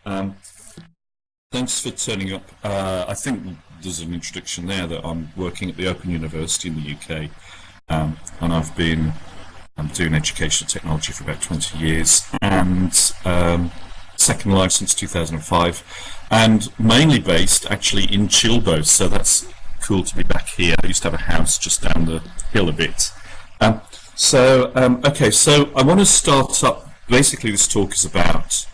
Um, Thanks for turning up. I think there's an introduction there that I'm working at the Open University in the UK, and I'm doing educational technology for about 20 years, and Second Life since 2005, and mainly based actually in Chilbo, so that's cool to be back here. I used to have a house just down the hill a bit. Okay, so I want to start up. Basically, this talk is about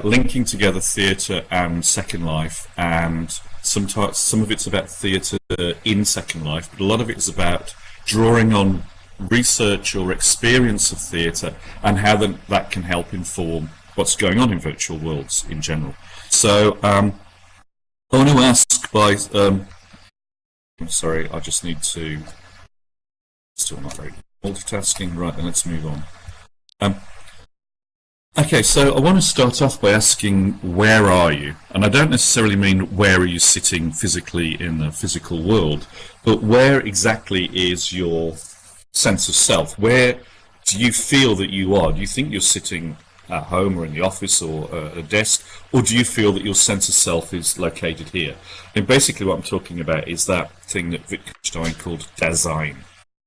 linking together theatre and Second Life, and sometimes some of it's about theatre in Second Life, but a lot of it is about drawing on research or experience of theatre and how that can help inform what's going on in virtual worlds in general. So I want to ask by sorry, I just need to still not very multitasking. Right, then let's move on. Okay, so I want to start off by asking, where are you? And I don't necessarily mean where are you sitting physically in the physical world, but where exactly is your sense of self? Where do you feel that you are? Do you think you're sitting at home or in the office or at a desk, or do you feel that your sense of self is located here? And basically what I'm talking about is that thing that Wittgenstein called Dasein.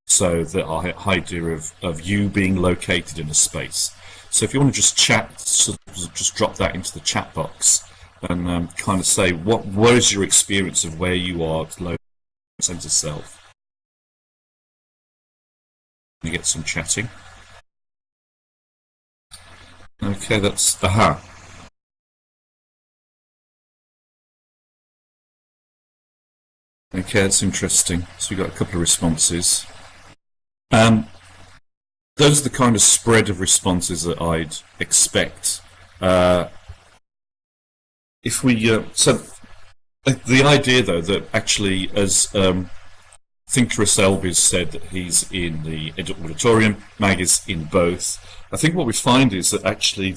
So the idea of you being located in a space. So if you want to just chat, just drop that into the chat box and kind of say, what is your experience of where you are, located in sense of self? You get some chatting. Okay, that's aha. Okay, that's interesting. So we got a couple of responses. Those are the kind of spread of responses that I'd expect. If we so the idea though that actually, as Thinker Selby's said, that he's in the auditorium, Mag is in both. I think what we find is that actually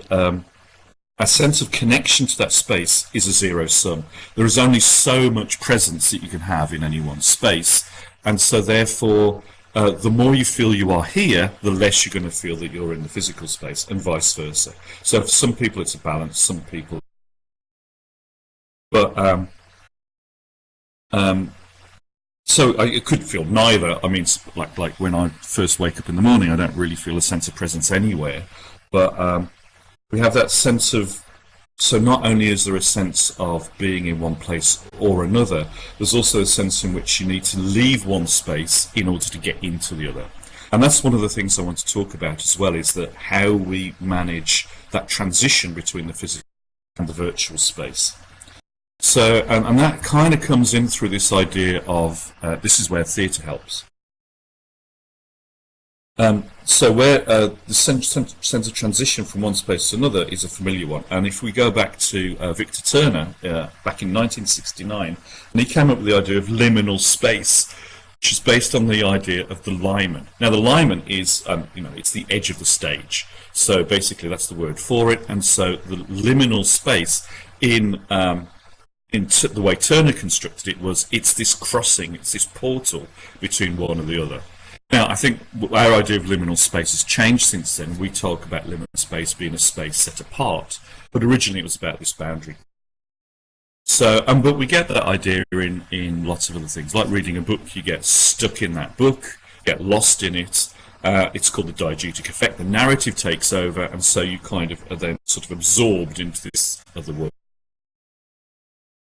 a sense of connection to that space is a zero sum. There is only so much presence that you can have in any one space, and so therefore the more you feel you are here, the less you're going to feel that you're in the physical space, and vice versa. So for some people it's a balance, some people. But so I could feel neither. I mean, like when I first wake up in the morning, I don't really feel a sense of presence anywhere. But we have that sense of. So not only is there a sense of being in one place or another, there's also a sense in which you need to leave one space in order to get into the other. And that's one of the things I want to talk about as well, is that how we manage that transition between the physical and the virtual space. So, and that kind of comes in through this idea of, this is where theatre helps. So where the sense of transition from one space to another is a familiar one. And if we go back to Victor Turner, back in 1969, and he came up with the idea of liminal space, which is based on the idea of the limen. Now the limen is, it's the edge of the stage. So basically that's the word for it. And so the liminal space in the way Turner constructed it was, it's this crossing, it's this portal between one and the other. Now, I think our idea of liminal space has changed since then. We talk about liminal space being a space set apart, but originally it was about this boundary. So, but we get that idea in lots of other things. Like reading a book, you get stuck in that book, get lost in it. It's called the diegetic effect. The narrative takes over, and so you kind of are then sort of absorbed into this other world.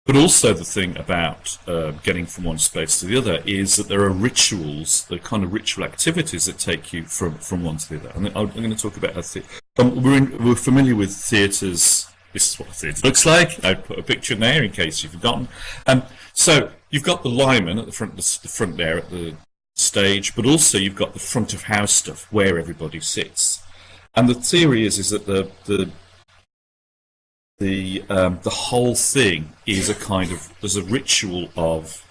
But also the thing about getting from one space to the other is that there are rituals, the kind of ritual activities that take you from one to the other. And I'm going to talk about how we're familiar with theatres. This is what a theatre looks like. I put a picture in there in case you've forgotten. So you've got the limen at the front there at the stage, but also you've got the front of house stuff where everybody sits. And the theory is that the whole thing is there's a ritual of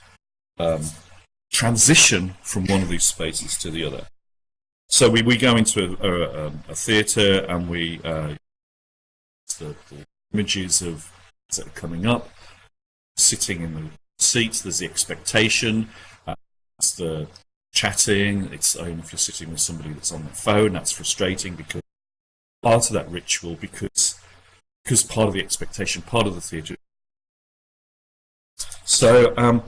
transition from one of these spaces to the other. So we go into a theatre and we the images of that are coming up, sitting in the seats. There's the expectation. It's the chatting. It's if you're sitting with somebody that's on their phone, that's frustrating because part of that ritual, because because part of the expectation, part of the theatre. So,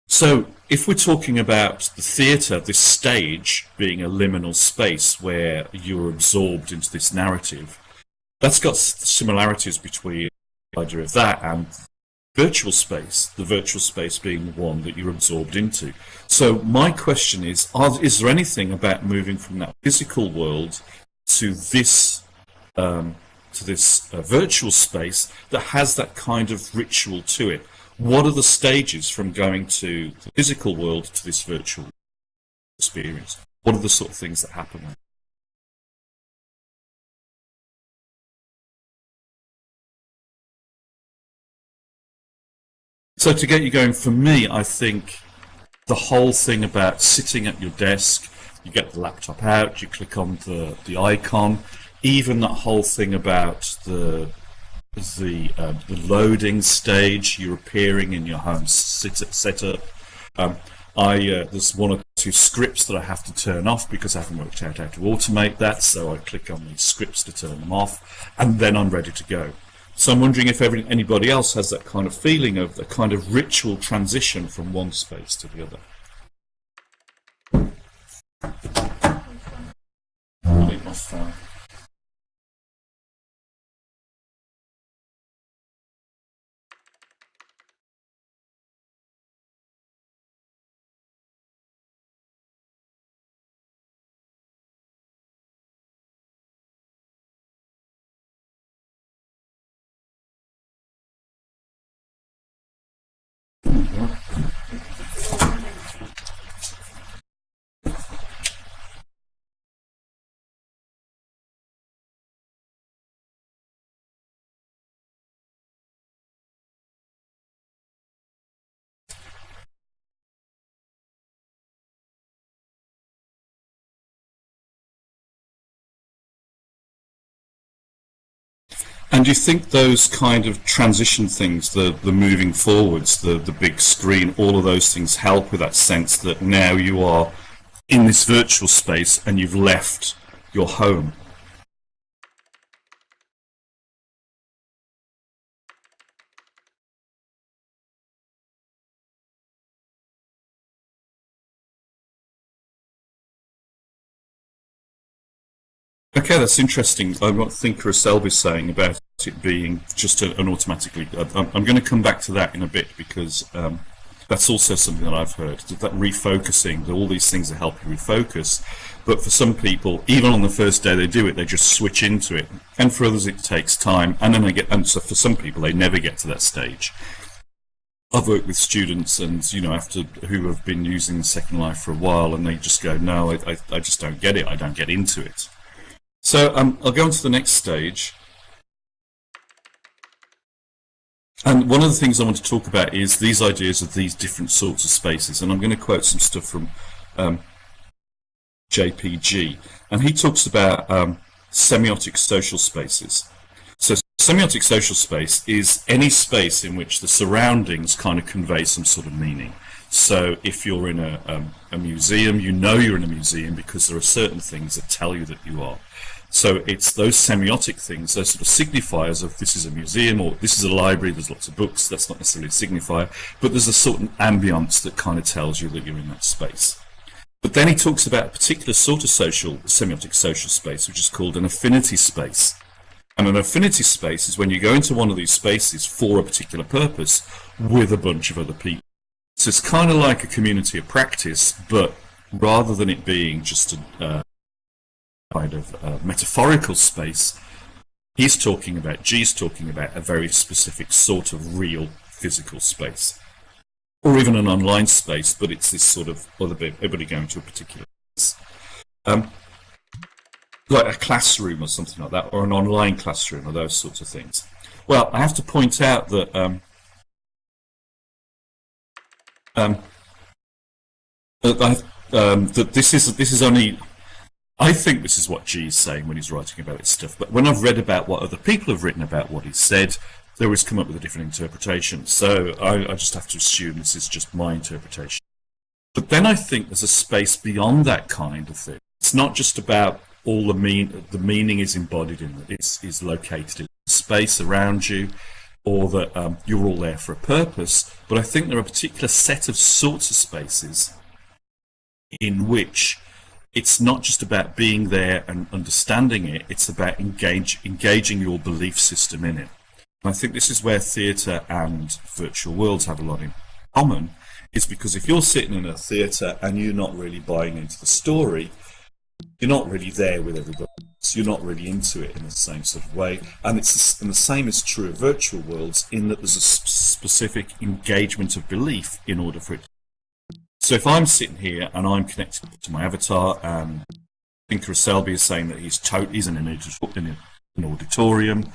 so if we're talking about the theatre, this stage being a liminal space where you're absorbed into this narrative, that's got similarities between the idea of that and virtual space, the virtual space being the one that you're absorbed into. So my question is there anything about moving from that physical world to this virtual space that has that kind of ritual to it? What are the stages from going to the physical world to this virtual experience? What are the sort of things that happen? So to get you going, for me, I think the whole thing about sitting at your desk, you get the laptop out, you click on the icon, even that whole thing about the loading stage, you're appearing in your home setup. There's one or two scripts that I have to turn off because I haven't worked out how to automate that, so I click on these scripts to turn them off, and then I'm ready to go. So I'm wondering if anybody else has that kind of feeling of the kind of ritual transition from one space to the other. Delete my phone. And do you think those kind of transition things, the moving forwards, the big screen, all of those things help with that sense that now you are in this virtual space and you've left your home? Okay, that's interesting. What Thinker Selby's saying about it being just an automatically. I'm going to come back to that in a bit because that's also something that I've heard. That refocusing, that all these things that help you refocus. But for some people, even on the first day they do it, they just switch into it. And for others, it takes time. And then so for some people, they never get to that stage. I've worked with students, and who have been using Second Life for a while, and they just go, "No, I just don't get it. I don't get into it." So I'll go on to the next stage. And one of the things I want to talk about is these ideas of these different sorts of spaces. And I'm going to quote some stuff from JPG. And he talks about semiotic social spaces. So semiotic social space is any space in which the surroundings kind of convey some sort of meaning. So if you're in a museum, you know you're in a museum because there are certain things that tell you that you are. So it's those semiotic things, those sort of signifiers of this is a museum or this is a library, there's lots of books, that's not necessarily a signifier, but there's a certain ambience that kind of tells you that you're in that space. But then he talks about a particular sort of semiotic social space, which is called an affinity space. And an affinity space is when you go into one of these spaces for a particular purpose with a bunch of other people. So it's kind of like a community of practice, but rather than it being just a kind of metaphorical space, G's talking about a very specific sort of real physical space. Or even an online space, but it's this sort of everybody going to a particular place. Like a classroom or something like that, or an online classroom, or those sorts of things. Well, I have to point out that that this is only. I think this is what G is saying when he's writing about his stuff. But when I've read about what other people have written about what he said, they always come up with a different interpretation. So I just have to assume this is just my interpretation. But then I think there's a space beyond that kind of thing. It's not just about all the meaning is embodied in it. Is located in space around you, or that you're all there for a purpose. But I think there are a particular set of sorts of spaces in which it's not just about being there and understanding it, it's about engaging your belief system in it. And I think this is where theatre and virtual worlds have a lot in common, is because if you're sitting in a theatre and you're not really buying into the story, you're not really there with everybody, so you're not really into it in the same sort of way. And the same is true of virtual worlds, in that there's a specific engagement of belief in order for it. So if I'm sitting here and I'm connected to my avatar, and I think Selby is saying that he's in an auditorium,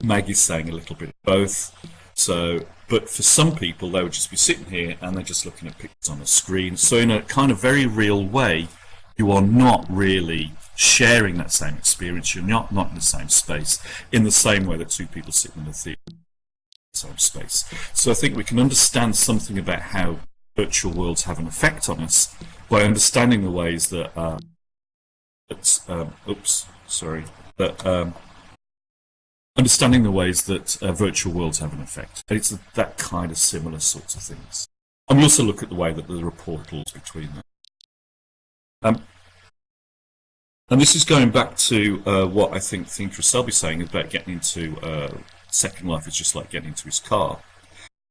Maggie's saying a little bit of both. So, but for some people, they would just be sitting here and they're just looking at pictures on a screen. So in a kind of very real way, you are not really sharing that same experience. You're not in the same space, in the same way that two people sitting in the theatre in the same space. So I think we can understand something about how virtual worlds have an effect on us by understanding the ways that understanding the ways that virtual worlds have an effect. It's that kind of similar sorts of things. And we also look at the way that there are portals between them. And this is going back to what I think Selby is saying about getting into Second Life is just like getting into his car.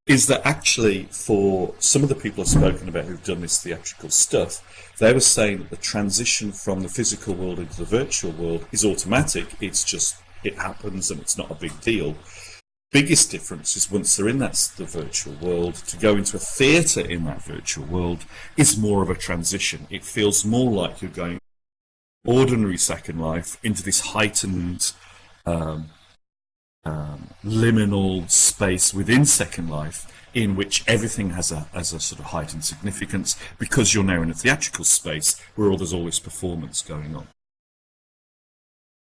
Is that actually, for some of the people I've spoken about who've done this theatrical stuff, they were saying that the transition from the physical world into the virtual world is automatic. It's just, it happens and it's not a big deal. Biggest difference is once they're in the virtual world, to go into a theatre in that virtual world is more of a transition. It feels more like you're going ordinary Second Life into this heightened liminal space within Second Life, in which everything has a sort of heightened significance, because you're now in a theatrical space where there's always performance going on.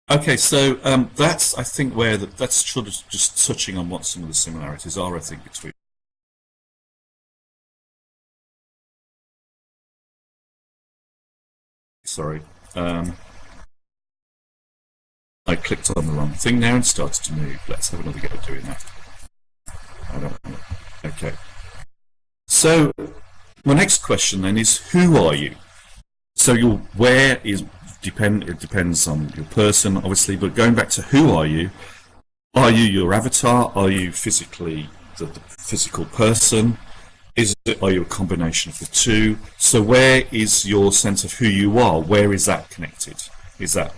Okay, so that's, I think, where that's sort of just touching on what some of the similarities are, I think, between. Sorry. I clicked on the wrong thing now and started to move. Let's have another go at doing that. I don't know. Okay. So, my next question then is, who are you? So it depends on your person, obviously, but going back to who are you your avatar? Are you physically the physical person? Are you a combination of the two? So where is your sense of who you are? Where is that connected? Is that...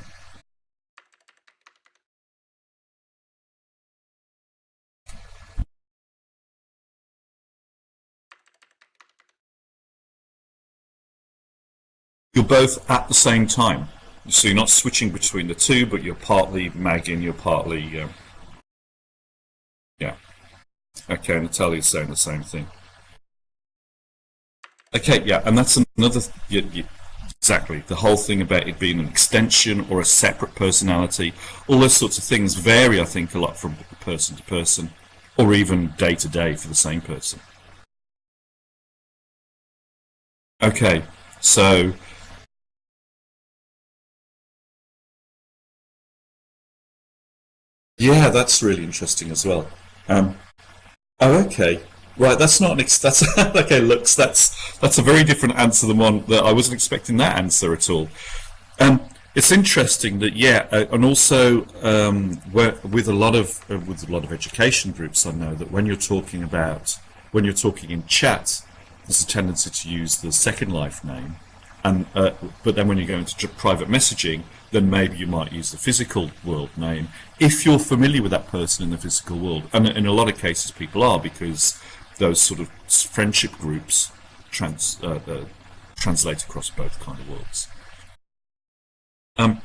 You're both at the same time. So you're not switching between the two, but you're partly Megan, you're partly... yeah. Okay, Natalia's saying the same thing. Okay, yeah, and that's another... exactly. The whole thing about it being an extension or a separate personality, all those sorts of things vary, I think, a lot from person to person, or even day to day for the same person. Okay, so... yeah, that's really interesting as well. Oh, okay, right. That's not an. That's okay. Looks, that's a very different answer than one that I wasn't expecting that answer at all. It's interesting that, yeah, and also with a lot of education groups, I know that when you're talking in chat, there's a tendency to use the Second Life name, and but then when you go into private messaging, then maybe you might use the physical world name if you're familiar with that person in the physical world. And in a lot of cases people are, because those sort of friendship groups translate across both kind of worlds. Let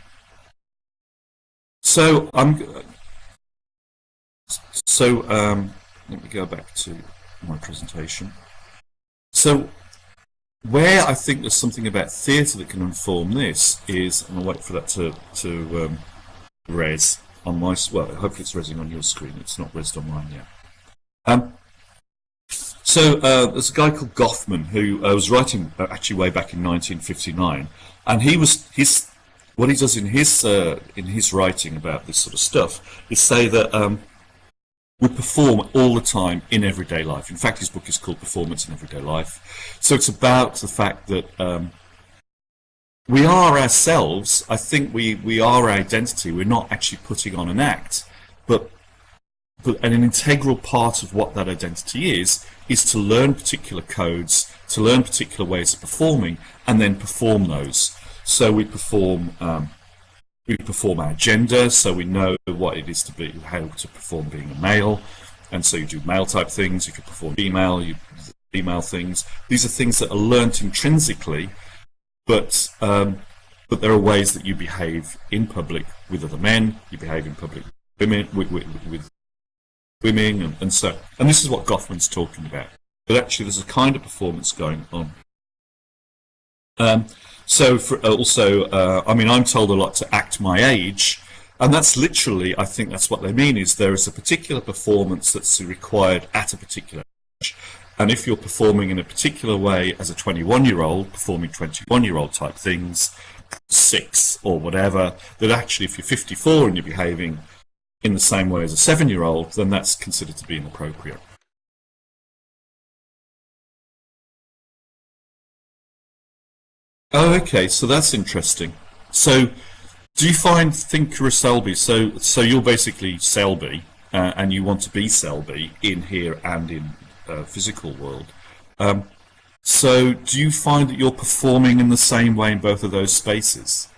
me go back to my presentation. So where I think there's something about theatre that can inform this is, and I'll wait for that to res on my, well, hopefully it's resing on your screen, it's not resed on mine yet. So there's a guy called Goffman who was writing actually way back in 1959, And what he does in his writing about this sort of stuff is say that we perform all the time in everyday life. In fact, his book is called Performance in Everyday Life. So it's about the fact that we are ourselves. I think we are our identity. We're not actually putting on an act, but an integral part of what that identity is to learn particular codes, to learn particular ways of performing, and then perform those. So we perform our gender, so we know what it is to be, how to perform being a male, and so you do male type things. You can perform female things. These are things that are learnt intrinsically, but there are ways that you behave in public with other men, you behave in public with women, and so. And this is what Goffman's talking about. But actually, there's a kind of performance going on. So I mean, I'm told a lot to act my age, and that's literally, I think that's what they mean, is there is a particular performance that's required at a particular age. And if you're performing in a particular way as a 21-year-old, performing 21-year-old type things, 6 or whatever, that actually if you're 54 and you're behaving in the same way as a 7-year-old, then that's considered to be inappropriate. Oh, okay, so that's interesting. So, do you think you're a Selby? So you're basically Selby, and you want to be Selby in here and in physical world. So, do you find that you're performing in the same way in both of those spaces,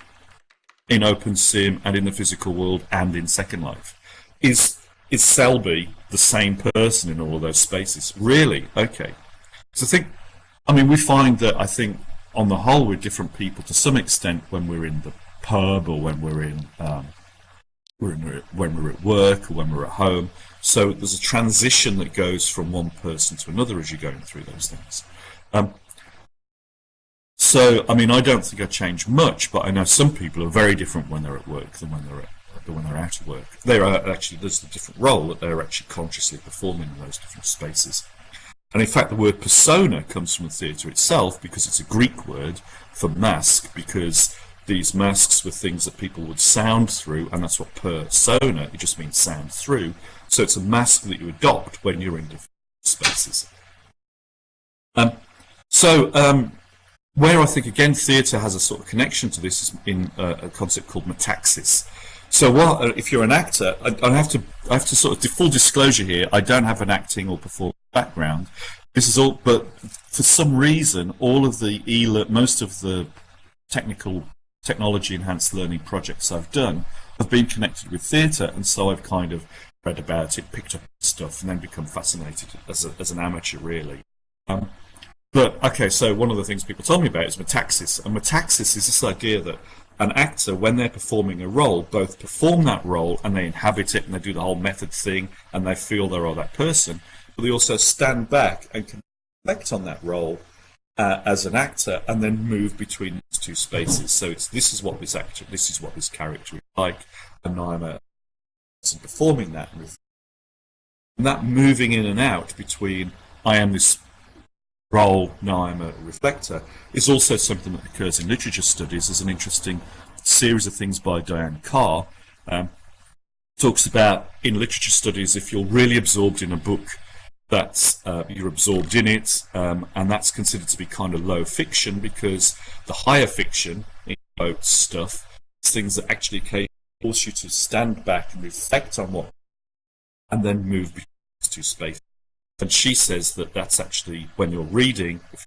in OpenSim and in the physical world and in Second Life? Is Selby the same person in all of those spaces? Really? Okay. So we find that, I think, on the whole, we're different people to some extent when we're in the pub, or when we're when we're at work, or when we're at home. So there's a transition that goes from one person to another as you're going through those things. So I mean, I don't think I change much, but I know some people are very different when they're at work than when they're out of work. There's a different role that they're actually consciously performing in those different spaces. And in fact, the word persona comes from the theatre itself, because it's a Greek word for mask, because these masks were things that people would sound through, and that's what persona, it just means sound through. So it's a mask that you adopt when you're in different spaces. Where I think, again, theatre has a sort of connection to this is in a concept called Metaxas. So if you're an actor, I have to sort of, full disclosure here, I don't have an acting or performance background. This is all, but for some reason, all of most of the technology enhanced learning projects I've done have been connected with theatre, and so I've kind of read about it, picked up stuff, and then become fascinated as an amateur, really. But okay, so one of the things people told me about is Metaxas, and Metaxas is this idea that an actor, when they're performing a role, both perform that role and they inhabit it, and they do the whole method thing, and they feel they are that person, but they also stand back and can reflect on that role as an actor, and then move between these two spaces. So this is what this character is like, and now I'm a person performing that, and that moving in and out between I am this role, now I'm a reflector, is also something that occurs in literature studies. There's an interesting series of things by Diane Carr. Talks about, in literature studies, if you're really absorbed in a book, that's you're absorbed in it, and that's considered to be kind of low fiction, because the higher fiction, in quotes, stuff, is things that actually occasionally force you to stand back and reflect on what, and then move between these two spaces. And she says that that's actually, when you're reading a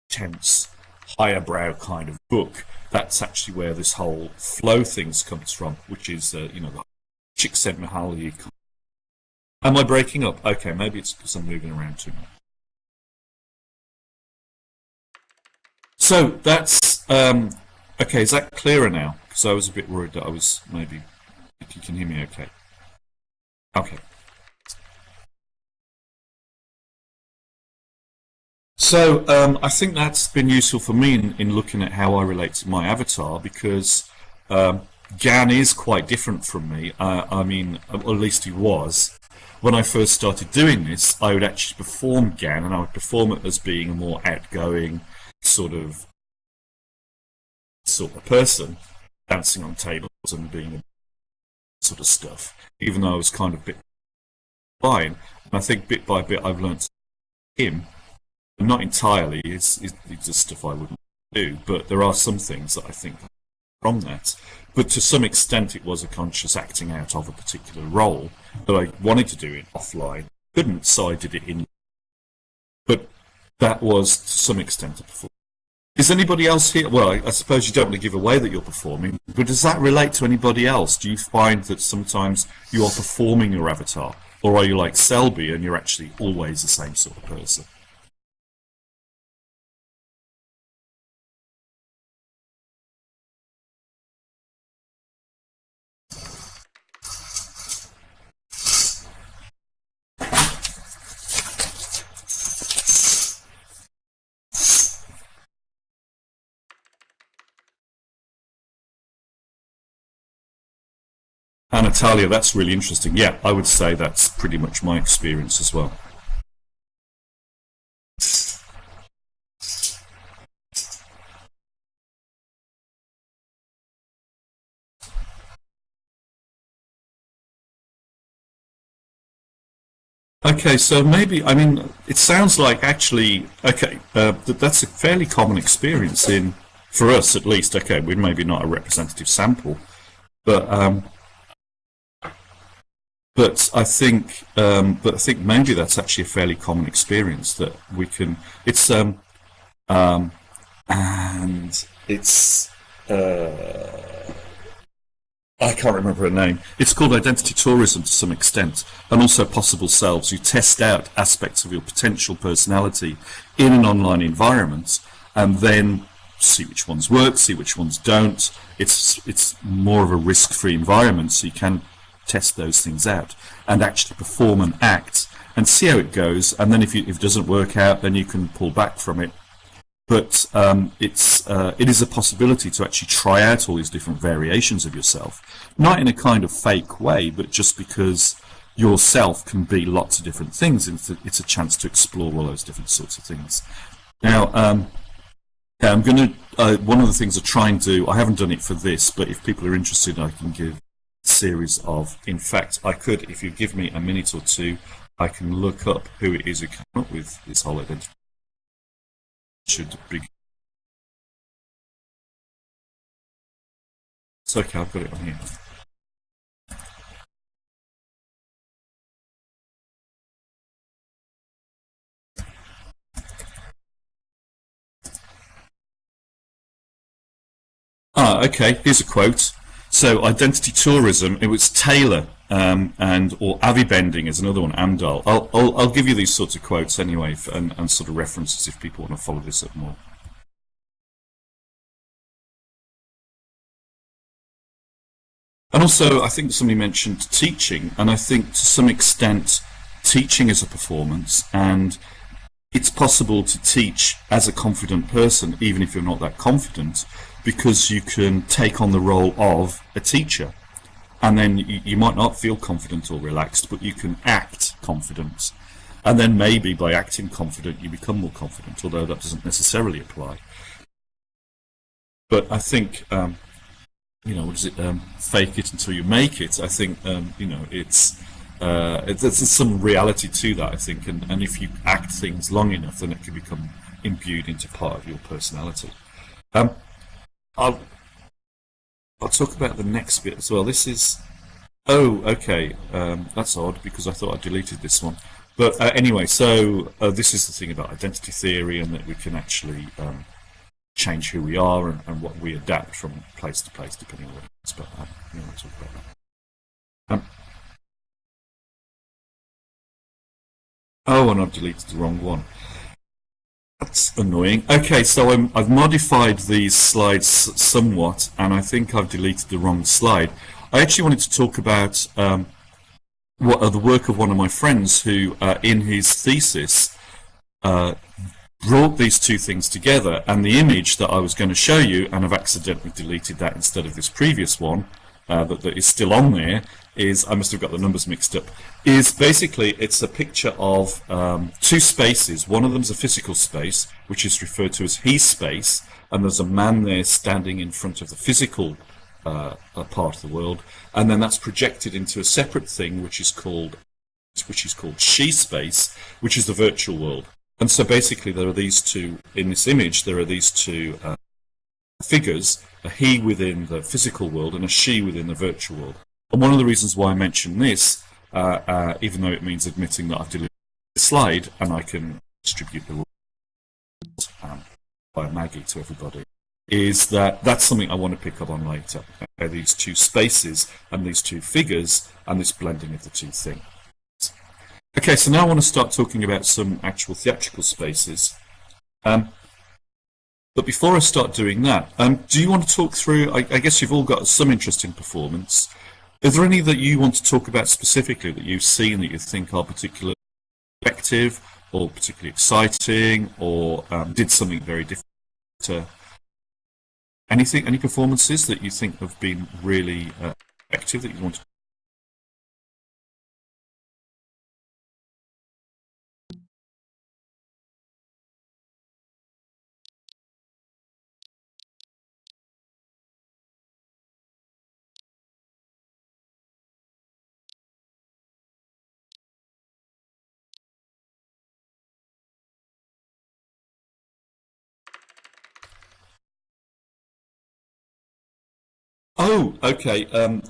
tense, higher brow kind of book, that's actually where this whole flow things comes from, which is, the Csikszentmihalyi. Am I breaking up? Okay, maybe it's because I'm moving around too much. So that's, okay, is that clearer now? Because I was a bit worried that I was maybe, if you can hear me okay. Okay. So I think that's been useful for me in looking at how I relate to my avatar, because Gann is quite different from me. I mean, or at least he was. When I first started doing this, I would actually perform Gann, and I would perform it as being a more outgoing, sort of sort of person, dancing on tables and being sort of stuff, even though I was kind of a bit fine. And I think bit by bit I've learned him, not entirely, it's just stuff I wouldn't do, but there are some things that I think from that. But to some extent it was a conscious acting out of a particular role that I wanted to do it offline, couldn't, so I did it in. But that was to some extent a performance. Is anybody else here? Well, I suppose you don't want to give away that you're performing, but does that relate to anybody else? Do you find that sometimes you are performing your avatar, or are you like Selby and you're actually always the same sort of person? And Natalia, that's really interesting. Yeah, I would say that's pretty much my experience as well. Okay, so maybe, I mean, it sounds like actually, okay, that's a fairly common experience for us at least. Okay, we're maybe not a representative sample, but I think maybe that's actually a fairly common experience that we can. It's and it's I can't remember her name. It's called identity tourism to some extent, and also possible selves. You test out aspects of your potential personality in an online environment, and then see which ones work, see which ones don't. It's more of a risk-free environment, so you can test those things out and actually perform and act and see how it goes. And then if it doesn't work out, then you can pull back from it. But it is a possibility to actually try out all these different variations of yourself, not in a kind of fake way, but just because yourself can be lots of different things. It's a chance to explore all those different sorts of things. Now, I'm going to, one of the things I try and do, I haven't done it for this, but if people are interested, I can give a series of, in fact, I could, if you give me a minute or two, I can look up who it is who came up with this whole identity. Should be. It's okay, I've got it on here. Okay, here's a quote. So, identity tourism, it was Taylor, or Avi Bending is another one, Amdahl. I'll give you these sorts of quotes anyway, and sort of references if people want to follow this up more. And also, I think somebody mentioned teaching, and I think to some extent, teaching is a performance, and it's possible to teach as a confident person, even if you're not that confident, because you can take on the role of a teacher. And then you might not feel confident or relaxed, but you can act confident. And then maybe by acting confident, you become more confident, although that doesn't necessarily apply. But I think, what is it, fake it until you make it. I think, there's some reality to that, I think. And if you act things long enough, then it can become imbued into part of your personality. I'll talk about the next bit as well. This is, okay, that's odd because I thought I deleted this one. But anyway, so this is the thing about identity theory, and that we can actually change who we are and what we adapt from place to place, depending on what it's about. I'll talk about that. And I've deleted the wrong one. That's annoying. Okay, so I've modified these slides somewhat, and I think I've deleted the wrong slide. I actually wanted to talk about the work of one of my friends who, in his thesis, brought these two things together, and the image that I was going to show you, and I've accidentally deleted that instead of this previous one, that is still on there, is, I must have got the numbers mixed up, is basically it's a picture of two spaces. One of them is a physical space, which is referred to as he space, and there's a man there standing in front of the physical part of the world, and then that's projected into a separate thing which is called she space, which is the virtual world. And so basically there are these two, in this image, there are these two figures, a he within the physical world and a she within the virtual world. And one of the reasons why I mention this, even though it means admitting that I've deleted the slide and I can distribute the rules by Maggie to everybody, is that that's something I want to pick up on later. These two spaces and these two figures and this blending of the two things. Okay, so now I want to start talking about some actual theatrical spaces. But before I start doing that, do you want to talk through, I guess you've all got some interest in performance. Is there any that you want to talk about specifically that you've seen that you think are particularly effective or particularly exciting or did something very different? Any performances that you think have been really effective that you want to? Oh, okay.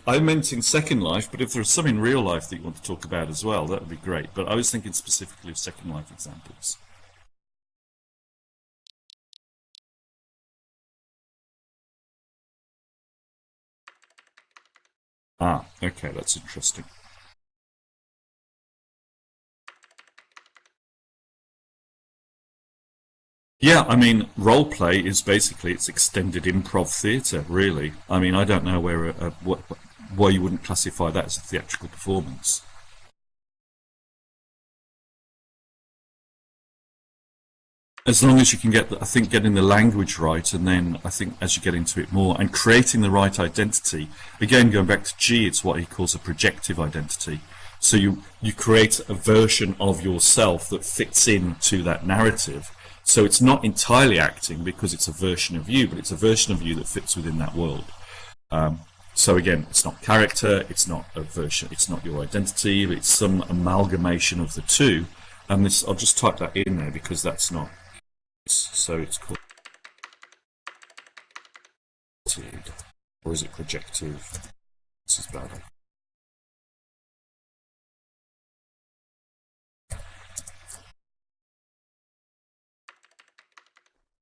I meant in Second Life, but if there's some in real life that you want to talk about as well, that would be great. But I was thinking specifically of Second Life examples. Ah, okay, that's interesting. Yeah, I mean, role play is basically it's extended improv theatre, really. I mean, I don't know why you wouldn't classify that as a theatrical performance. As long as you can get, I think, getting the language right, and then I think as you get into it more, and creating the right identity. Again, going back to G, it's what he calls a projective identity. So you create a version of yourself that fits into that narrative. So it's not entirely acting because it's a version of you, but it's a version of you that fits within that world. So again, it's not character, it's not a version, it's not your identity, but it's some amalgamation of the two. And this, I'll just type that in there because that's not. So it's called, or is it projective? This is bad.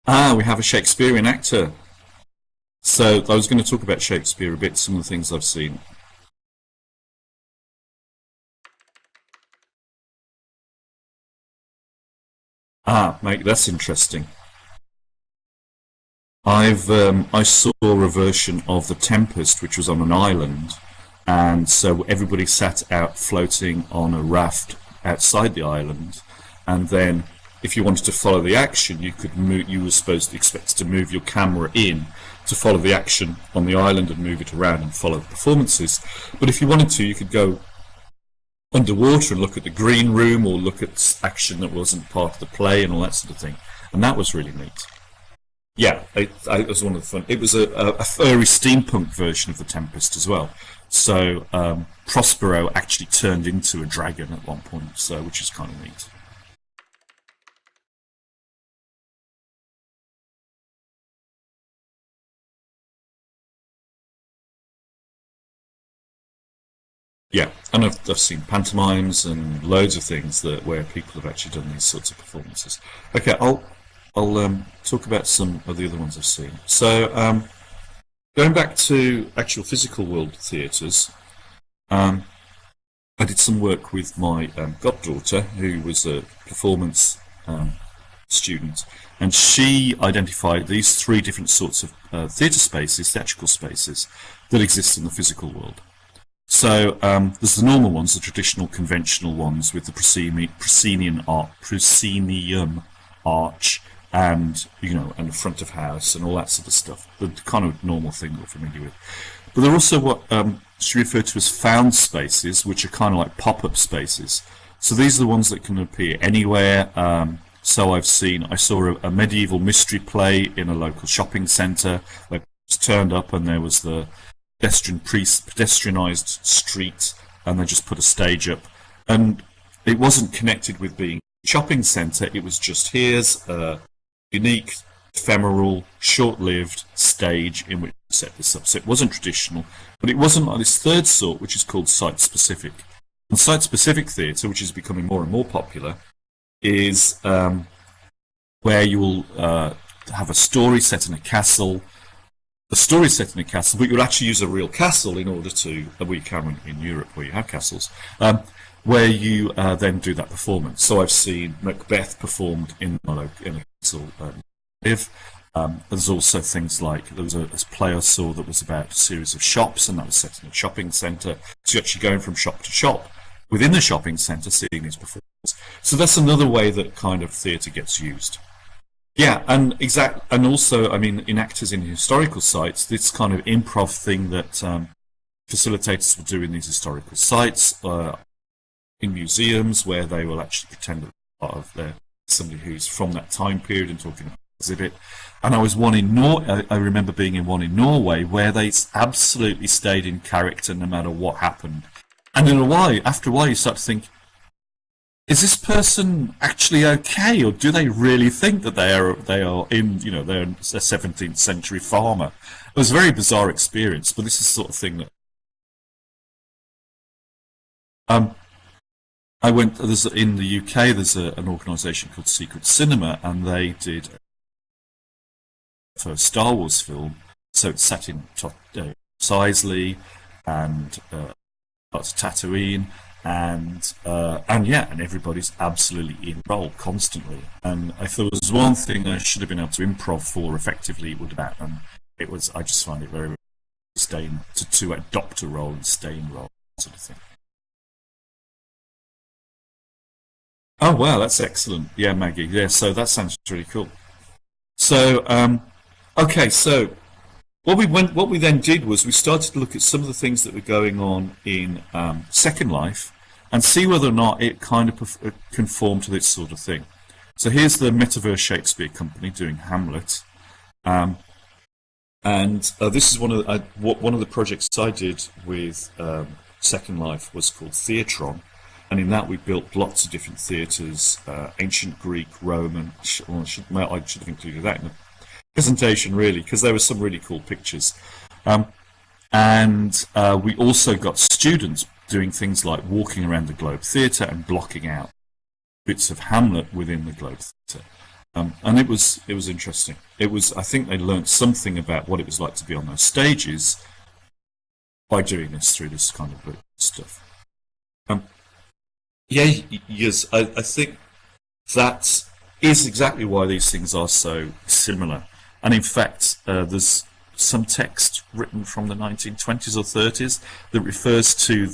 Ah, we have a Shakespearean actor. So I was going to talk about Shakespeare a bit, some of the things I've seen. Ah, mate, that's interesting. I saw a version of the Tempest, which was on an island, and so everybody sat out floating on a raft outside the island, and then if you wanted to follow the action, you could move. You were supposed to expect to move your camera in to follow the action on the island and move it around and follow the performances. But if you wanted to, you could go underwater and look at the green room or look at action that wasn't part of the play and all that sort of thing. And that was really neat. Yeah, it was one of the fun. It was a furry steampunk version of the Tempest as well. So Prospero actually turned into a dragon at one point, so which is kind of neat. Yeah, and I've seen pantomimes and loads of things that where people have actually done these sorts of performances. Okay, I'll talk about some of the other ones I've seen. So going back to actual physical world theatres, I did some work with my goddaughter, who was a performance student, and she identified these three different sorts of theatre spaces, theatrical spaces, that exist in the physical world. So there's the normal ones, the traditional, conventional ones with the proscenium arch, and and the front of house and all that sort of stuff. The kind of normal thing we're familiar with. But there are also what which refer to as found spaces, which are kind of like pop-up spaces. So these are the ones that can appear anywhere. So I saw a medieval mystery play in a local shopping centre where it was turned up and there was the pedestrianised street, and they just put a stage up. And it wasn't connected with being a shopping centre, it was just here's a unique, ephemeral, short-lived stage in which to set this up. So it wasn't traditional, but it wasn't like this third sort, which is called site-specific. And site-specific theatre, which is becoming more and more popular, is where you will have a story set in a castle, but you'll actually use a real castle in order to, we can in Europe where you have castles, where you then do that performance. So I've seen Macbeth performed in a castle. There's also things like, there was a play I saw that was about a series of shops, and that was set in a shopping centre. So you're actually going from shop to shop within the shopping centre, seeing these performances. So that's another way that kind of theatre gets used. Yeah, and also, I mean, in actors in historical sites, this kind of improv thing that facilitators will do in these historical sites, in museums, where they will actually pretend that part of somebody who's from that time period and talking about the exhibit. And I was I remember being in one in Norway where they absolutely stayed in character no matter what happened. And after a while, you start to think, is this person actually okay, or do they really think that they are in, they're a 17th century farmer? It was a very bizarre experience, but this is the sort of thing that in the UK. There's an organisation called Secret Cinema, and they did for a Star Wars film. So it's set in Sisley and Tatooine. And everybody's absolutely in role constantly. And if there was one thing I should have been able to improv for effectively, it would have been. I just find it very to adopt a role and stay in role, sort of thing. Oh wow, that's excellent. Yeah, Maggie. Yeah, so that sounds really cool. So okay, so what we then did was we started to look at some of the things that were going on in Second Life and see whether or not it kind of conformed to this sort of thing. So here's the Metaverse Shakespeare Company doing Hamlet, and this is one of the projects I did with Second Life was called Theatron, and in that we built lots of different theatres, ancient Greek, Roman. I should have included that in the presentation, really, because there were some really cool pictures. And we also got students doing things like walking around the Globe Theatre and blocking out bits of Hamlet within the Globe Theatre. And it was interesting. I think they learned something about what it was like to be on those stages by doing this through this kind of stuff. Yes, I think that is exactly why these things are so similar. And in fact, there's some text written from the 1920s or 30s that refers to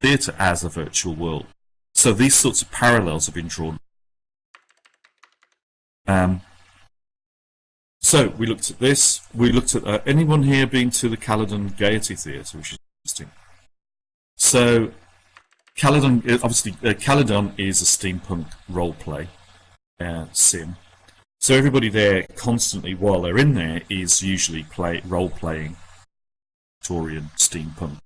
theatre as a virtual world. So these sorts of parallels have been drawn. So we looked at this. We looked at anyone here been to the Caledon Gaiety Theatre, which is interesting. So Caledon, obviously, Caledon is a steampunk role play sim. So everybody there constantly, while they're in there, is usually role-playing Victorian steampunk.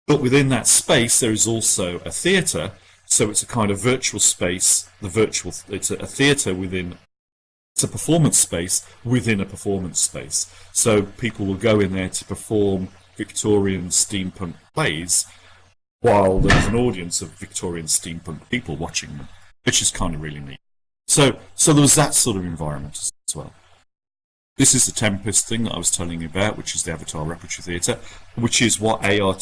But within that space, there is also a theatre, so it's a kind of virtual space. It's a theatre within. It's a performance space within a performance space. So people will go in there to perform Victorian steampunk plays, while there's an audience of Victorian steampunk people watching them, which is kind of really neat. So there was that sort of environment as well. This is the Tempest thing that I was telling you about, which is the Avatar Repertory Theatre, which is what ART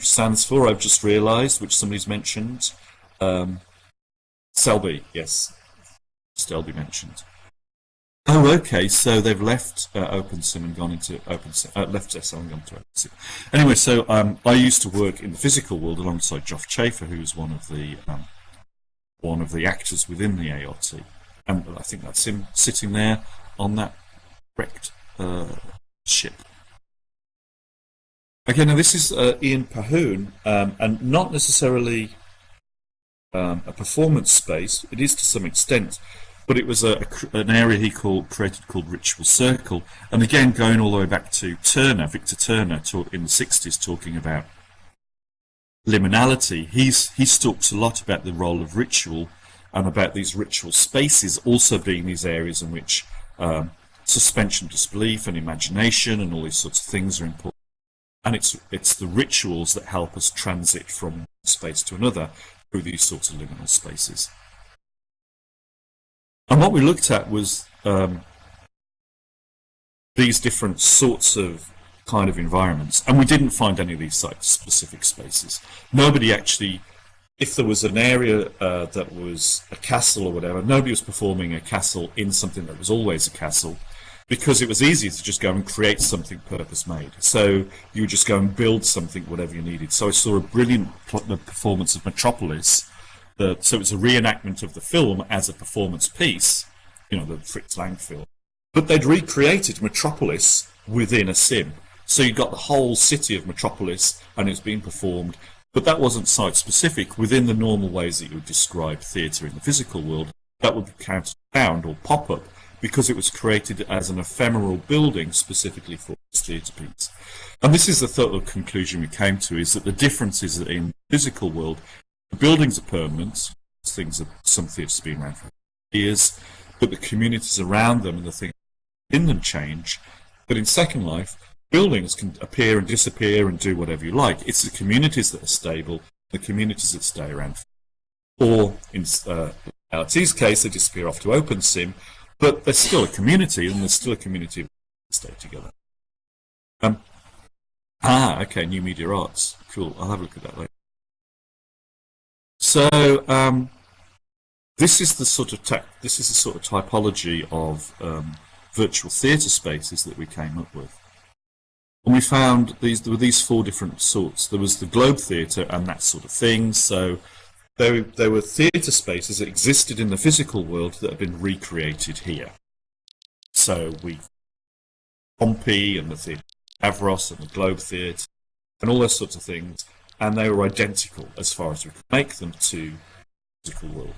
stands for, I've just realised, which somebody's mentioned. Selby, yes. Selby mentioned. Oh, okay, so they've left OpenSim and gone into OpenSim, left SL and gone to OpenSim. Anyway, so I used to work in the physical world alongside Geoff Chafer, who was one of the actors within the ART, and I think that's him sitting there on that wrecked ship. Okay, now this is Ian Pahoon, and not necessarily a performance space. It is to some extent, but it was an area he created called Ritual Circle, and again going all the way back to Turner, Victor Turner, in the 60s, talking about liminality. He's talked a lot about the role of ritual and about these ritual spaces also being these areas in which suspension of disbelief and imagination and all these sorts of things are important. And it's the rituals that help us transit from one space to another through these sorts of liminal spaces. And what we looked at was these different sorts of kind of environments, and we didn't find any of these site-specific spaces. Nobody actually, if there was an area that was a castle or whatever, nobody was performing a castle in something that was always a castle, because it was easier to just go and create something purpose-made. So you would just go and build something, whatever you needed. So I saw a brilliant performance of Metropolis. So it was a reenactment of the film as a performance piece, the Fritz Lang film. But they'd recreated Metropolis within a sim. So you got the whole city of Metropolis, and it was being performed. But that wasn't site-specific. Within the normal ways that you would describe theatre in the physical world, that would be counted down or pop-up, because it was created as an ephemeral building specifically for this theatre piece. And this is the sort of conclusion we came to, is that the difference is that in the physical world, the buildings are permanent, some theatres have been around for years, but the communities around them and the things in them change. But in Second Life, buildings can appear and disappear and do whatever you like. It's the communities that are stable, the communities that stay around. Or in LT's case, they disappear off to OpenSim, but there's still a community, and there's still a community that stay together. Okay, New Media Arts. Cool, I'll have a look at that later. So this is the sort of typology of virtual theatre spaces that we came up with. And we found there were these four different sorts. There was the globe theatre and that sort of thing. So there were theatre spaces that existed in the physical world that have been recreated here. So Pompey and the Theatre Avros and the Globe Theatre and all those sorts of things, and they were identical as far as we could make them to the physical world.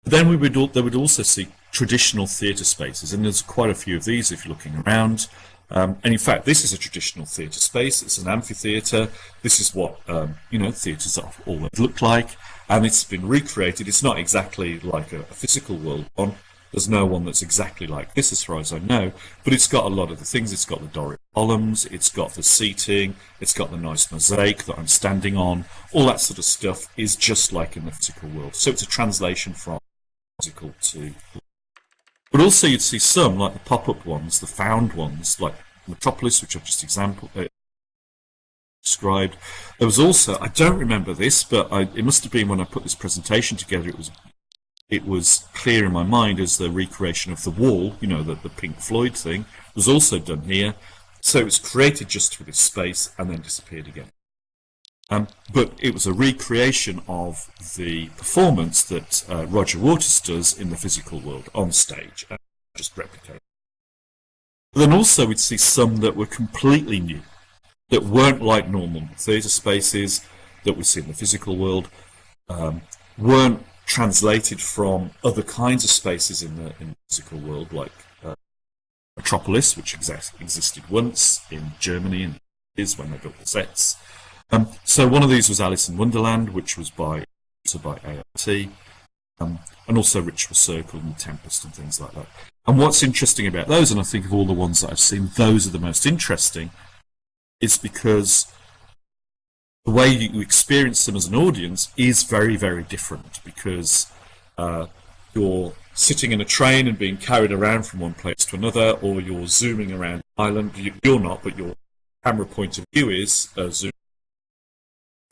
But then they would also see traditional theatre spaces, and there's quite a few of these if you're looking around. And in fact, this is a traditional theatre space. It's an amphitheatre. This is what theatres always look like, and it's been recreated. It's not exactly like a physical world one. There's no one that's exactly like this, as far as I know. But it's got a lot of the things. It's got the Doric columns. It's got the seating. It's got the nice mosaic that I'm standing on. All that sort of stuff is just like in the physical world. So it's a translation from physical to. But also you'd see some, like the pop-up ones, the found ones, like Metropolis, which I've just described. There was also, I don't remember this, but it must have been when I put this presentation together, it was clear in my mind as the recreation of The Wall, the Pink Floyd thing, was also done here. So it was created just for this space and then disappeared again. But it was a recreation of the performance that Roger Waters does in the physical world on stage, and just replicate. But then also we'd see some that were completely new, that weren't like normal theatre spaces that we see in the physical world, weren't translated from other kinds of spaces in the physical world, like Metropolis, which existed once in Germany and is when they built the sets. So one of these was Alice in Wonderland, which was by ART, and also Ritual Circle and Tempest and things like that. And what's interesting about those, and I think of all the ones that I've seen, those are the most interesting, is because the way you experience them as an audience is very, very different, because you're sitting in a train and being carried around from one place to another, or you're zooming around the island. You're not, but your camera point of view is zooming.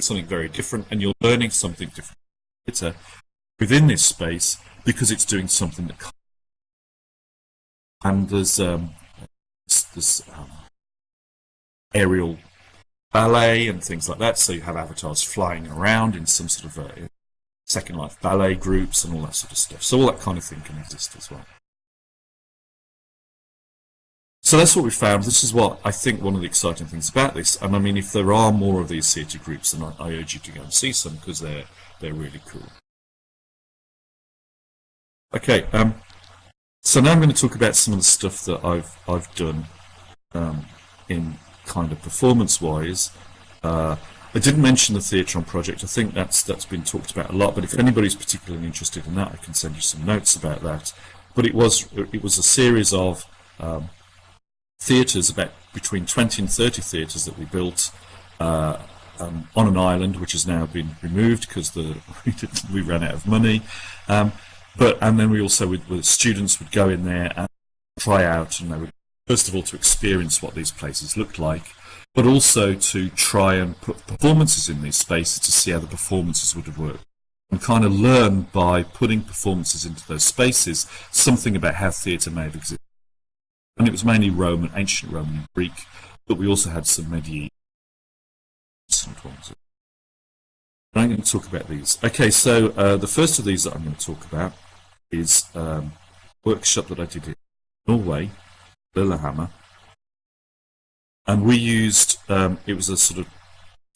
Something very different, and you're learning something different within this space because it's doing something that. And there's this aerial ballet and things like that. So you have avatars flying around in some sort of Second Life ballet groups and all that sort of stuff. So all that kind of thing can exist as well. So that's what we found. This is what I think one of the exciting things about this. And I mean, if there are more of these theatre groups, then I urge you to go and see some, because they're really cool. Okay, so now I'm going to talk about some of the stuff that I've done in kind of performance-wise. I didn't mention the Theatron project. I think that's been talked about a lot. But if anybody's particularly interested in that, I can send you some notes about that. But it was a series of theatres, about between 20 and 30 theatres that we built on an island, which has now been removed because we ran out of money. And then we also, with students, would go in there and try out, and they would, first of all, to experience what these places looked like, but also to try and put performances in these spaces to see how the performances would have worked, and kind of learn by putting performances into those spaces something about how theatre may have existed. And it was mainly Roman, ancient Roman and Greek, but we also had some medieval ones. I'm going to talk about these. Okay, so the first of these that I'm going to talk about is a workshop that I did in Norway, Lillehammer, and we used, it was a sort of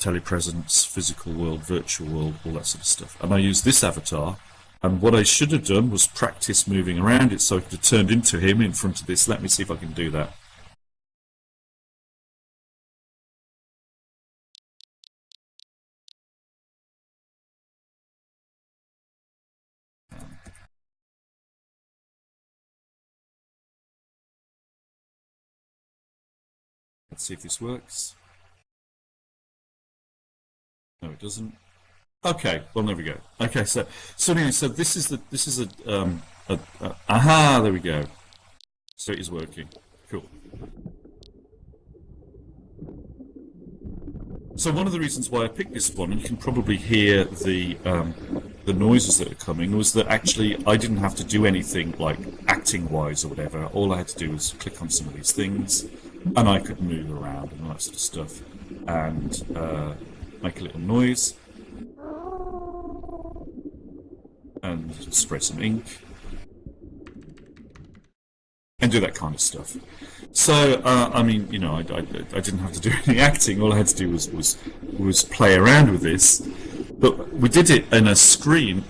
telepresence, physical world, virtual world, all that sort of stuff. And I used this avatar, and what I should have done was practice moving around it so I could have turned into him in front of this. Let me see if I can do that. Let's see if this works. No, it doesn't. Okay, well, there we go. Okay, so anyway, so this is aha, there we go. So it is working. Cool. So one of the reasons why I picked this one, and you can probably hear the noises that are coming, was that actually I didn't have to do anything like acting-wise or whatever. All I had to do was click on some of these things, and I could move around and all that sort of stuff, and make a little noise, and spray some ink, and do that kind of stuff. So, I mean, you know, I didn't have to do any acting. All I had to do was play around with this. But we did it in a screen.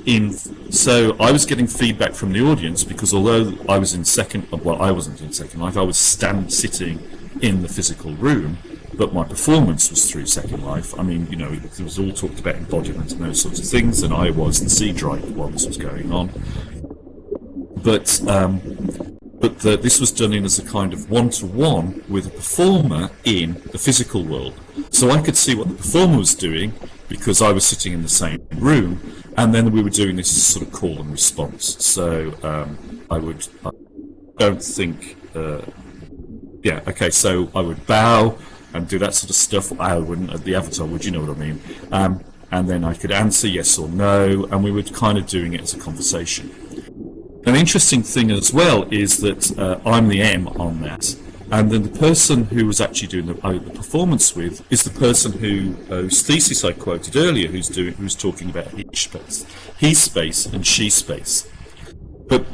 So I was getting feedback from the audience, because although I was in second, well, I wasn't in Second Life. I was sitting in the physical room, but my performance was through Second Life. I mean, you know, it was all talked about embodiment and those sorts of things, and I was the sea drive while this was going on. But this was done in as a kind of one-to-one with a performer in the physical world. So I could see what the performer was doing because I was sitting in the same room, and then we were doing this sort of call and response. So I would bow and do that sort of stuff. I wouldn't, the avatar would, you know what I mean? And then I could answer yes or no, and we were kind of doing it as a conversation. An interesting thing as well is that I'm the M on that, and then the person who was actually doing the performance with is the person whose thesis I quoted earlier, who's talking about he space and she space. But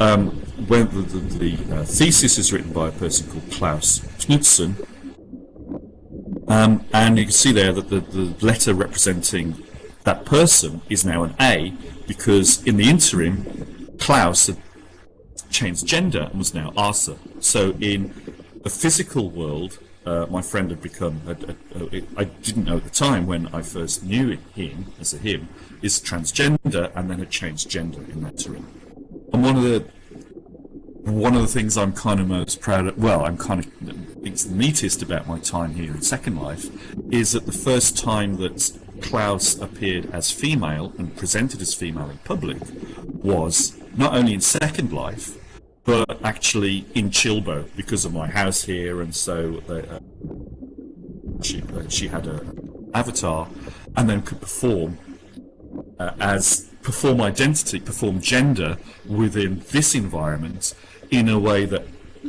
when the thesis is written by a person called Klaus Knudsen, and you can see there that the letter representing that person is now an A, because in the interim, Klaus had changed gender and was now Asa. So in the physical world, my friend had become, I didn't know at the time when I first knew him as a him, is transgender, and then had changed gender in that interim. And one of the things I'm kind of most proud of, well, I'm kind of thinks the neatest about my time here in Second Life, is that the first time that Klaus appeared as female and presented as female in public was not only in Second Life, but actually in Chilbo, because of my house here, and so she had an avatar, and then could perform perform gender within this environment in a way that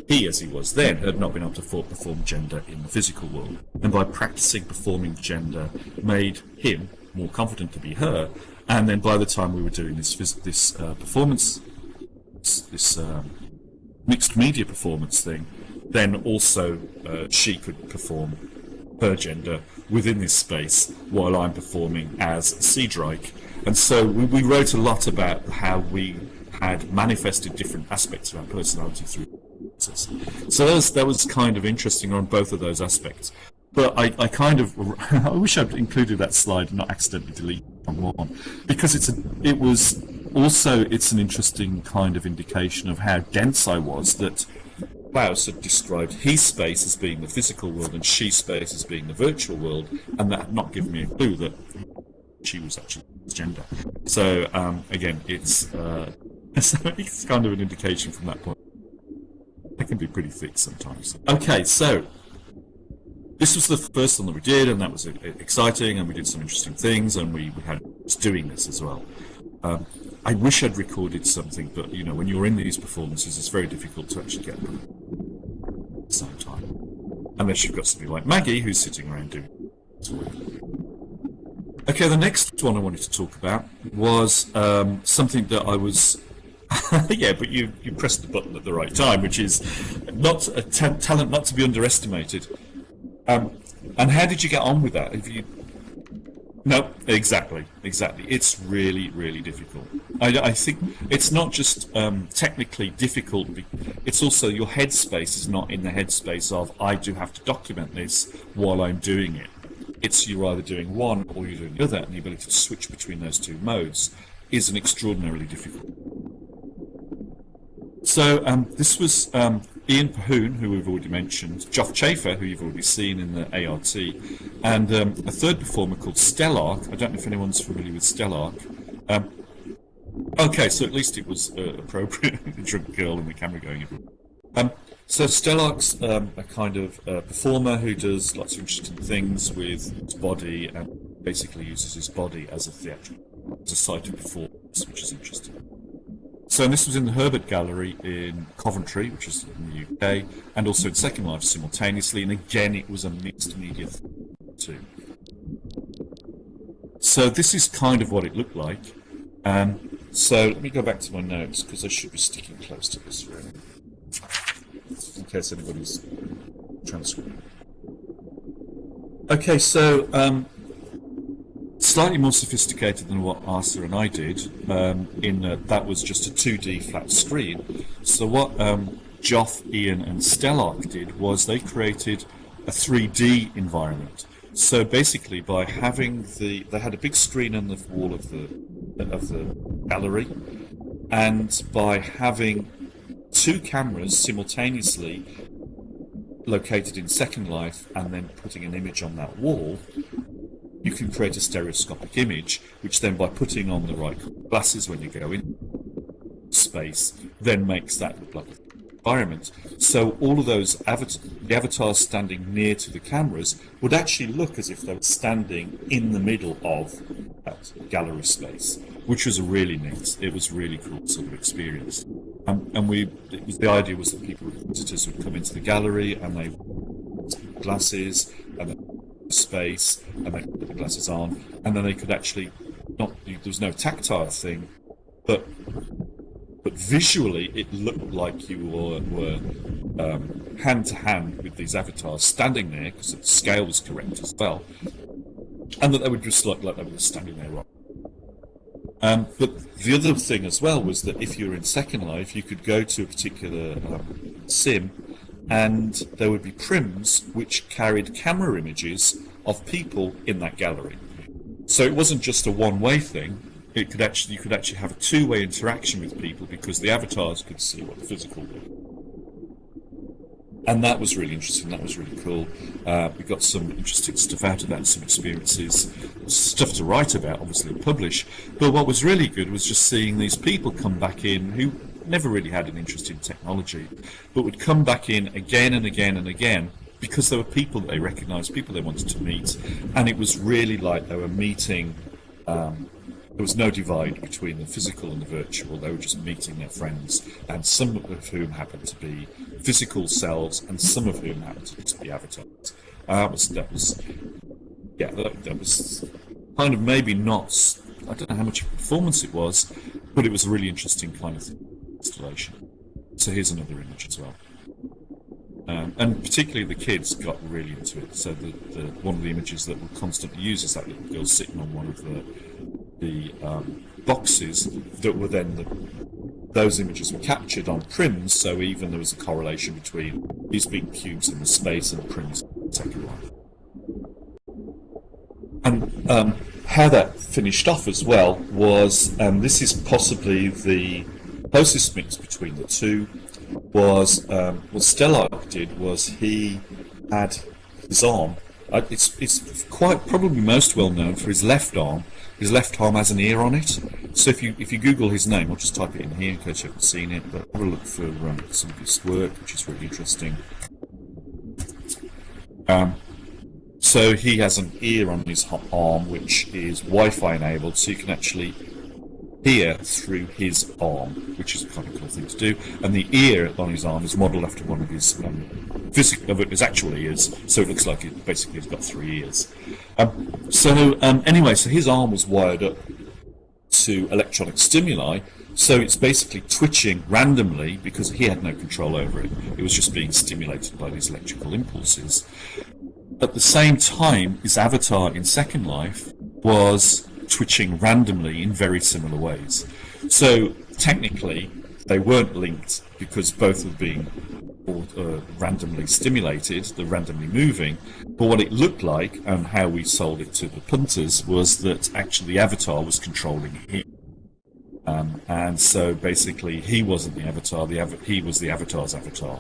he, as he was then, had not been able to perform gender in the physical world. And by practicing performing gender, made him more confident to be her. And then by the time we were doing this performance, this mixed media performance thing, then also she could perform her gender within this space while I'm performing as Cedric. And so we wrote a lot about how we had manifested different aspects of our personality through performances. So that was kind of interesting on both of those aspects. But I kind of I wish I'd included that slide and not accidentally deleted from one, because it's an interesting kind of indication of how dense I was. That Klaus had described his space as being the physical world and she's space as being the virtual world, and that had not given me a clue that she was actually transgender. So again, it's kind of an indication from that point. It can be pretty thick sometimes. Okay, so this was the first one that we did, and that was exciting, and we did some interesting things, and we had us doing this as well. I wish I'd recorded something, but you know, when you're in these performances, it's very difficult to actually get them at the same time, unless you've got somebody like Maggie who's sitting around doing it. Okay, the next one I wanted to talk about was something that I was yeah, but you pressed the button at the right time, which is not a talent not to be underestimated. And how did you get on with that? No, exactly. It's really, really difficult. I think it's not just technically difficult, it's also your headspace is not in the headspace of, I do have to document this while I'm doing it. It's you're either doing one or you're doing the other, and the ability to switch between those two modes is an extraordinarily difficult. So this was Ian Pahoon, who we've already mentioned, Geoff Chafer, who you've already seen in the ART, and a third performer called Stellark. I don't know if anyone's familiar with Stellark. Okay, so at least it was appropriate, the drunk girl and the camera going everywhere. So Stellark's a kind of performer who does lots of interesting things with his body and basically uses his body as a site of performance, which is interesting. So this was in the Herbert Gallery in Coventry, which is in the UK, and also in Second Life simultaneously, and again it was a mixed media too. So this is kind of what it looked like. So let me go back to my notes, because I should be sticking close to this really, in case anybody's transcribing. Okay, so slightly more sophisticated than what Arthur and I did, in that was just a 2D flat screen. So what Geoff, Ian and Stellark did was they created a 3D environment. So basically by having they had a big screen on the wall of the gallery, and by having two cameras simultaneously located in Second Life and then putting an image on that wall, you can create a stereoscopic image, which then by putting on the right glasses when you go in space, then makes that look like an environment. So all of those the avatars standing near to the cameras would actually look as if they were standing in the middle of that gallery space, which was really neat. It was really cool sort of experience. And the idea was that visitors would come into the gallery and they glasses and then space, and they put the glasses on, and then they could actually there was no tactile thing, but visually it looked like you were hand to hand with these avatars standing there, because the scale was correct as well, and that they would just look like they were standing there right. But the other thing as well was that if you were in Second Life, you could go to a particular sim, and there would be prims which carried camera images of people in that gallery. So it wasn't just a one-way thing. You could actually have a two-way interaction with people, because the avatars could see what the physical was. And that was really interesting. That was really cool. We got some interesting stuff out of that, some experiences, stuff to write about, obviously, and publish. But what was really good was just seeing these people come back in who never really had an interest in technology, but would come back in again and again and again, because there were people that they recognised, people they wanted to meet, and it was really like they were meeting. There was no divide between the physical and the virtual. They were just meeting their friends, and some of whom happened to be physical selves, and some of whom happened to just be avatars. That was kind of maybe not. I don't know how much of a performance it was, but it was a really interesting kind of installation. So here's another image as well. And particularly the kids got really into it. So one of the images that we'll constantly use is that little girl sitting on one of the boxes that were then those images were captured on prims. So even there was a correlation between these big cubes in the space and the prims taken life. And how that finished off as well was, this is possibly the closest mix between the two, was what Stellark did was he had his arm, it's quite probably most well known for his left arm. His left arm has an ear on it. So if you Google his name, I'll just type it in here in case you haven't seen it, but have a look for some of his work, which is really interesting. So he has an ear on his arm which is Wi-Fi enabled, so you can actually hear through his arm, which is a kind of cool thing to do. And the ear on his arm is modelled after one of his his actual ears, so it looks like it basically has got 3 ears. Anyway, so his arm was wired up to electronic stimuli, so it's basically twitching randomly because he had no control over it. It was just being stimulated by these electrical impulses. At the same time, his avatar in Second Life was twitching randomly in very similar ways. So technically, they weren't linked because both were being randomly stimulated, they're randomly moving. But what it looked like, and how we sold it to the punters, was that actually the avatar was controlling him. And so basically he wasn't the avatar, he was the avatar's avatar.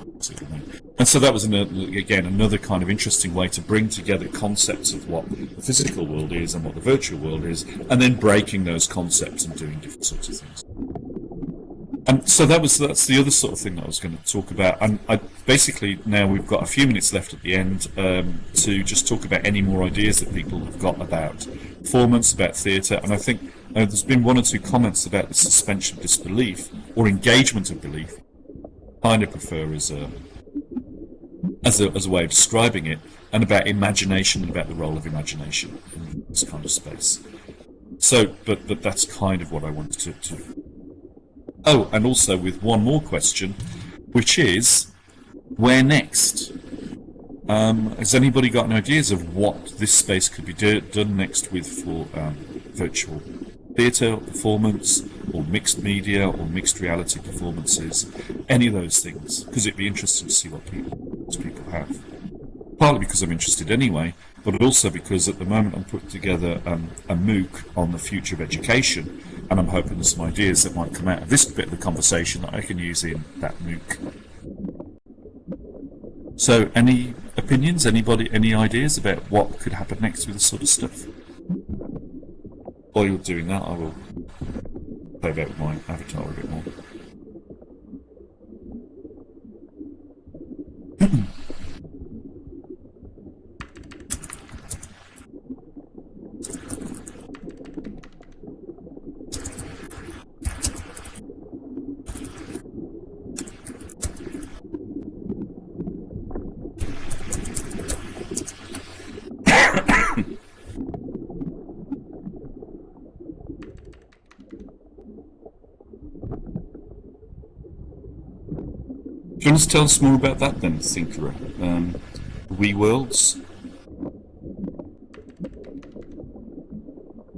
And so that was, again, another kind of interesting way to bring together concepts of what the physical world is and what the virtual world is, and then breaking those concepts and doing different sorts of things. And so that's the other sort of thing that I was going to talk about. And basically now we've got a few minutes left at the end to just talk about any more ideas that people have got about performance, about theatre. And I think there's been one or two comments about the suspension of disbelief or engagement of belief. I kind of prefer as a way of describing it, and about imagination and about the role of imagination in this kind of space. So, but that's kind of what I wanted to. Oh, and also with one more question, which is, where next? Has anybody got any ideas of what this space could be done next with for virtual theatre, performance, or mixed media, or mixed reality performances? Any of those things, because it'd be interesting to see what people have. Partly because I'm interested anyway, but also because at the moment I'm putting together a MOOC on the future of education, and I'm hoping there's some ideas that might come out of this bit of the conversation that I can use in that MOOC. So, any opinions? Anybody? Any ideas about what could happen next with this sort of stuff? While you're doing that, I will play about my avatar a bit more. Do you want to tell us more about that then, Thinker? We Worlds?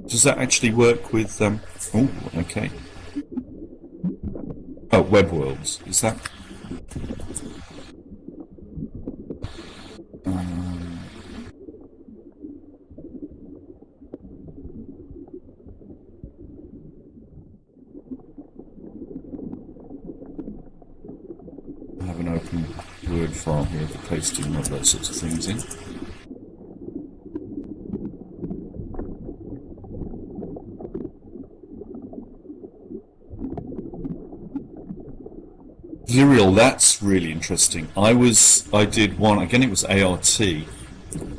Does that actually work with... oh, okay. Oh, Web Worlds, is that... I have an open Word file here for pasting all those sorts of things in. Virial, that's really interesting. I did one, again it was ART,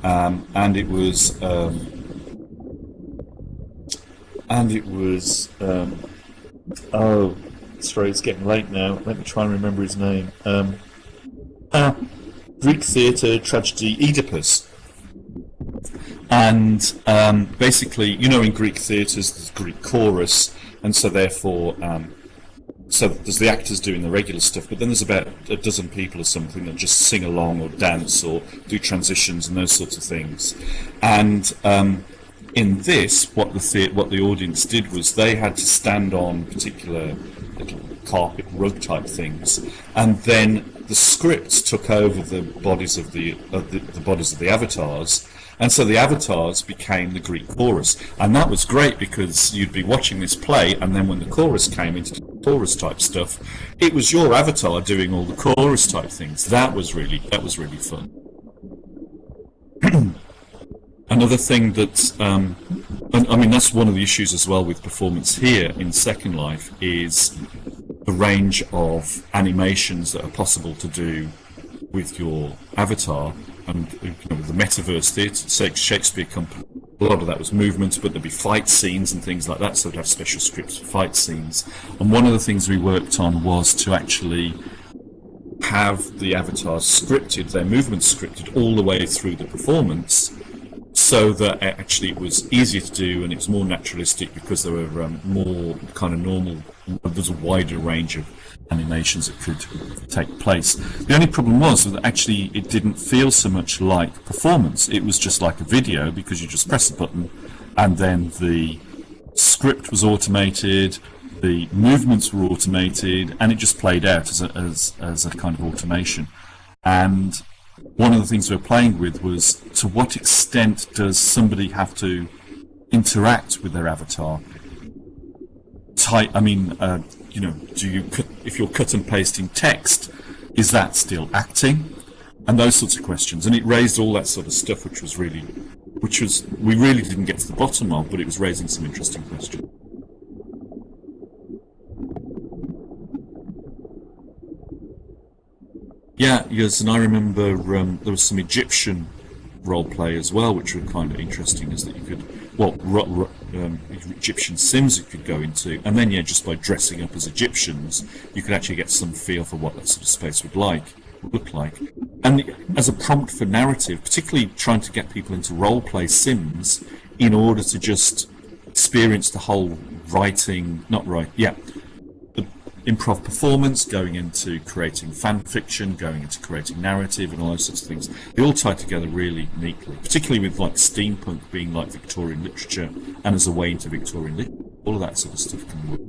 and it was oh, sorry, it's getting late now. Let me try and remember his name. Greek theatre tragedy Oedipus. And basically, you know, in Greek theatres there's Greek chorus, and so therefore So there's the actors doing the regular stuff, but then there's about a dozen people or something that just sing along or dance or do transitions and those sorts of things. And in this, what the audience did was they had to stand on particular little carpet rug type things, and then the scripts took over the bodies of the bodies of the avatars. And so the avatars became the Greek chorus. And that was great because you'd be watching this play, and then when the chorus came into chorus type stuff, it was your avatar doing all the chorus type things. That was really fun. Another thing that, I mean, that's one of the issues as well with performance here in Second Life, is the range of animations that are possible to do with your avatar. And with the metaverse theatre, Shakespeare Company, a lot of that was movements, but there'd be fight scenes and things like that, so we'd have special scripts for fight scenes. And one of the things we worked on was to actually have the avatars scripted, their movements scripted all the way through the performance, so that actually it was easier to do and it was more naturalistic because there were more kind of normal, there's a wider range of animations that could take place. The only problem was that actually it didn't feel so much like performance. It was just like a video, because you just press the button and then the script was automated, the movements were automated, and it just played out as a kind of automation. And one of the things we were playing with was, to what extent does somebody have to interact with their avatar? Do you if you're cut and pasting text, is that still acting? And those sorts of questions. And it raised all that sort of stuff, which we really didn't get to the bottom of, but it was raising some interesting questions. Yeah, yes, and I remember there was some Egyptian role play as well, which were kind of interesting, is that you could, Egyptian sims you could go into, and then just by dressing up as Egyptians, you could actually get some feel for what that sort of space would look like. And as a prompt for narrative, particularly trying to get people into role play sims in order to just experience the whole improv performance, going into creating fan fiction, going into creating narrative, and all those sorts of things. They all tie together really neatly, particularly with like steampunk being like Victorian literature, and as a way into Victorian literature, all of that sort of stuff can work.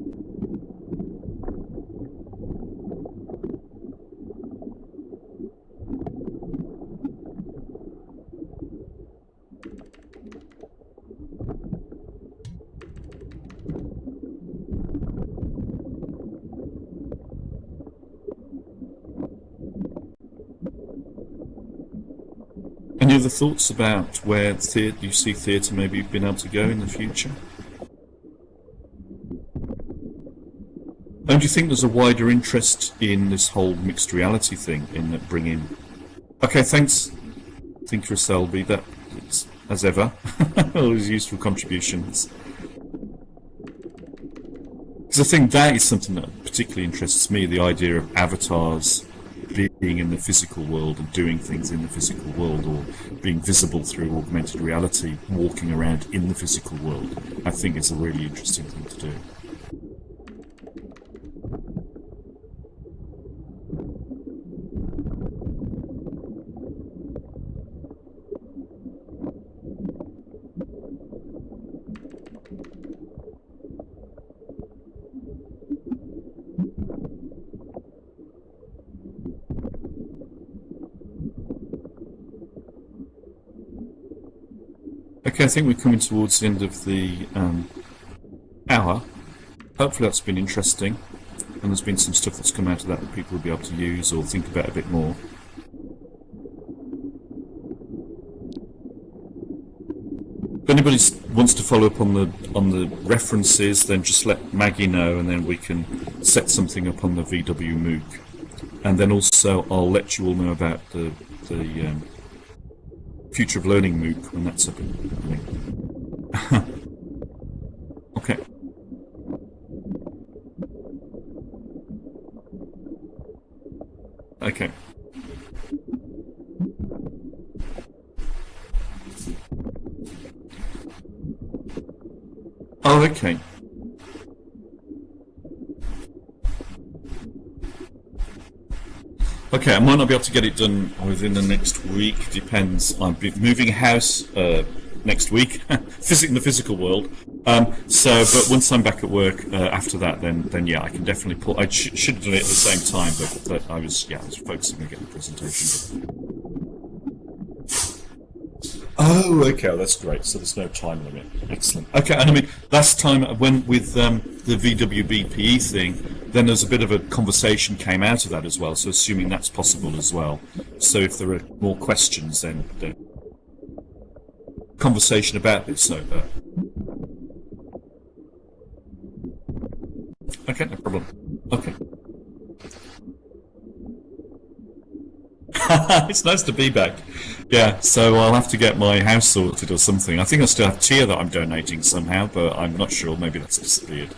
Any other thoughts about where you see theatre maybe being able to go in the future? And do you think there's a wider interest in this whole mixed reality thing, in that bringing... Okay, thanks. Thank you, Selby. That's, as ever, all these useful contributions. Because I think that is something that particularly interests me, the idea of avatars being in the physical world and doing things in the physical world, or being visible through augmented reality, walking around in the physical world. I think it's a really interesting thing to do. Okay, I think we're coming towards the end of the hour. Hopefully that's been interesting, and there's been some stuff that's come out of that people will be able to use or think about a bit more. If anybody wants to follow up on the references, then just let Maggie know, and then we can set something up on the VWMOOC. And then also I'll let you all know about the Future of Learning MOOC when that's up and running. Okay. Okay. Oh, okay. Okay, I might not be able to get it done within the next week. Depends. I'm moving house next week, in the physical world. But once I'm back at work after that, then yeah, I can definitely pull. I should have done it at the same time, but I was focusing on getting the presentation done. Oh, okay, well, that's great. So there's no time limit. Excellent. Okay, and I mean, last time I went with the VWBPE thing, then there's a bit of a conversation came out of that as well, so assuming that's possible as well. So if there are more questions, then conversation about this. So, okay, no problem. Okay. It's nice to be back. Yeah, so I'll have to get my house sorted or something. I think I still have tier that I'm donating somehow, but I'm not sure. Maybe that's disappeared.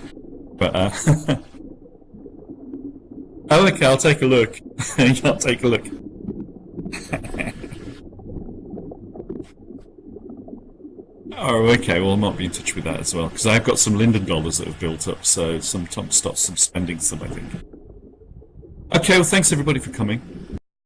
But oh, okay, I'll take a look. I'll take a look. Oh, okay. Well, I might be in touch with that as well because I've got some Linden dollars that have built up. So some spending some, I think. Okay. Well, thanks everybody for coming.